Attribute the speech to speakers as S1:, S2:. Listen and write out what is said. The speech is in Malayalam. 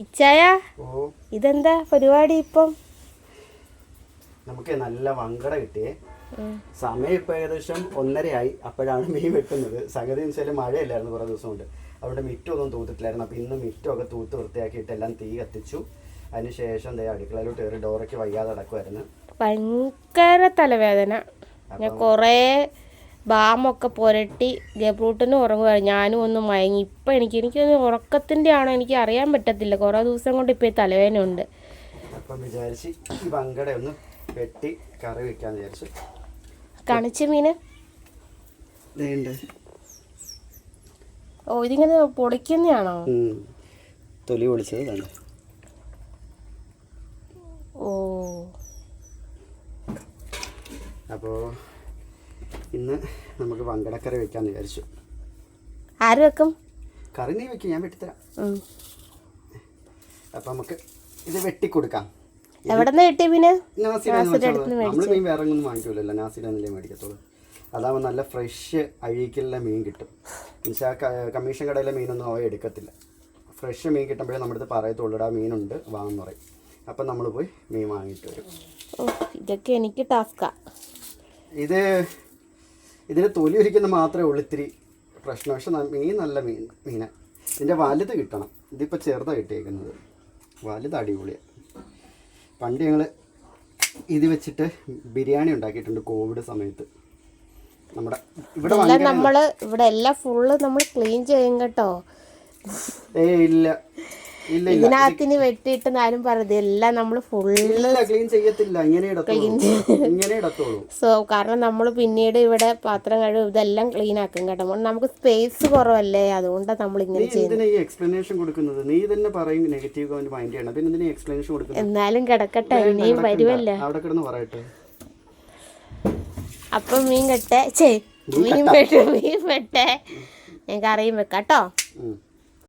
S1: ഇച്ചായ ഇതെന്താ പരിപാടി ഇപ്പം?
S2: നമുക്ക് നല്ല വങ്കട കിട്ടിയേ. സമയം ഇപ്പൊ ഏകദേശം 1:30 അപ്പോഴാണ് മീൻ വെക്കുന്നത്. സംഗതി എന്ന് വെച്ചാൽ മഴയില്ലായിരുന്നു കുറേ ദിവസം കൊണ്ട്, അവിടെ മിറ്റമൊന്നും തൂത്തിട്ടില്ലായിരുന്നു. അപ്പം ഇന്ന് മിറ്റമൊക്കെ തൂത്ത് വൃത്തിയാക്കിയിട്ട് എല്ലാം തീ കത്തിച്ചു. അതിനുശേഷം അടുക്കളയിലോട്ട് കയറി ഡോറയ്ക്ക് വയ്യാതെ നടക്കുമായിരുന്നു.
S1: ഭയങ്കര തലവേദന. ഞാൻ കുറേ ബാമൊക്കെ പുരട്ടി ജബ്രൂട്ടിനും ഉറങ്ങുമായിരുന്നു. ഞാനും ഒന്ന് മയങ്ങി. ഇപ്പം എനിക്കൊന്ന് ഉറക്കത്തിൻ്റെ ആണോ എനിക്ക് അറിയാൻ പറ്റത്തില്ല. കുറേ ദിവസം കൊണ്ട് ഇപ്പോൾ ഈ തലവേദന ഉണ്ട്.
S2: അപ്പം വിചാരിച്ച് ഈ വങ്കട ഒന്ന് വെട്ടി കറി വെക്കാന്ന് വിചാരിച്ചു.
S1: കണിച്ച മീന് ഓ ഇതിങ്ങനെ പൊളിക്കുന്നതാണോ?
S2: തൊലി പൊളിച്ചത് തന്നെ.
S1: ഓ
S2: അപ്പോൾ ഇന്ന് നമുക്ക് വങ്കടക്കറി വെക്കാന്ന് വിചാരിച്ചു.
S1: ആര് വെക്കും?
S2: കറി നീ വെക്കും, ഞാൻ വെട്ടിത്തരാം. അപ്പം നമുക്ക് ഇത് വെട്ടിക്കൊടുക്കാം.
S1: എവിടെ നിന്ന് കിട്ടിയ മീന്?
S2: നമ്മൾ മീൻ വേറെ ഒന്നും വാങ്ങിക്കൂലല്ലോ, നാസിലൊന്നുമില്ലേ മേടിക്കത്തുള്ളൂ. അതാവുമ്പോൾ നല്ല ഫ്രഷ് അഴീക്കുള്ള മീൻ കിട്ടും. എന്നുവെച്ചാൽ കമ്മീഷൻ കടയിലെ മീനൊന്നും അവ എടുക്കത്തില്ല. ഫ്രഷ് മീൻ കിട്ടുമ്പോഴേ നമ്മുടെ അടുത്ത് പറയത്തുള്ളൂ, ആ മീനുണ്ട് വാങ്ങുന്ന പറയും. അപ്പം നമ്മൾ പോയി മീൻ വാങ്ങിയിട്ട് വരും.
S1: ഇതൊക്കെ എനിക്ക് ടാസ്കാ.
S2: ഇതിന് തൊലി ഒരിക്കുന്ന മാത്രമേ ഉള്ളൂ ഇത്തിരി പ്രശ്നം. പക്ഷെ മീൻ നല്ല മീനാണ്. ഇതിൻ്റെ വലുത് കിട്ടണം. ഇതിപ്പോൾ ചെറുതാണ് കിട്ടിയേക്കുന്നത്. വലുത് അടിപൊളിയാണ്. പണ്ട് ഞങ്ങൾ ഇത് വെച്ചിട്ട് ബിരിയാണി ഉണ്ടാക്കിയിട്ടുണ്ട് കോവിഡ് സമയത്ത്. നമ്മുടെ
S1: ഇവിടെ എല്ലാം ഫുള്ള് നമ്മൾ ക്ലീൻ ചെയ്യും കേട്ടോ.
S2: ഇല്ല
S1: ഇതിനകത്തിന് വെട്ടിയിട്ട് ആരും പറയുന്നത് എല്ലാം നമ്മൾ ഫുള്ള്
S2: ക്ലീൻ ചെയ്യത്തില്ല, ഇങ്ങനെ ഇടത്തുള്ളൂ.
S1: സോ കാരണം നമ്മൾ പിന്നീട് ഇവിടെ പാത്രം കഴിവും ഇതെല്ലാം ക്ലീൻ ആക്കും കേട്ടോ. നമുക്ക് സ്പേസ് കുറവല്ലേ, അതുകൊണ്ടാണ് നമ്മൾ ഇങ്ങനെ ചെയ്യുന്നത്.
S2: എക്സ്പ്ലനേഷൻ കൊടുക്കുന്നത് നീ തന്നെ പറയും. നെഗറ്റീവ് മൈൻഡ് ചെയ്യണം. പിന്നെ എന്തിനാ എക്സ്പ്ലനേഷൻ കൊടുക്കുന്നത്?
S1: എന്നാലും കിടക്കട്ടെ, ഇനിയും വരുമല്ലേ.
S2: അവിടെ കിടന്ന് പറയട്ടെ.
S1: അപ്പം മീൻ വെട്ടെ ഞാൻ കറിയും വെക്കാട്ടോ.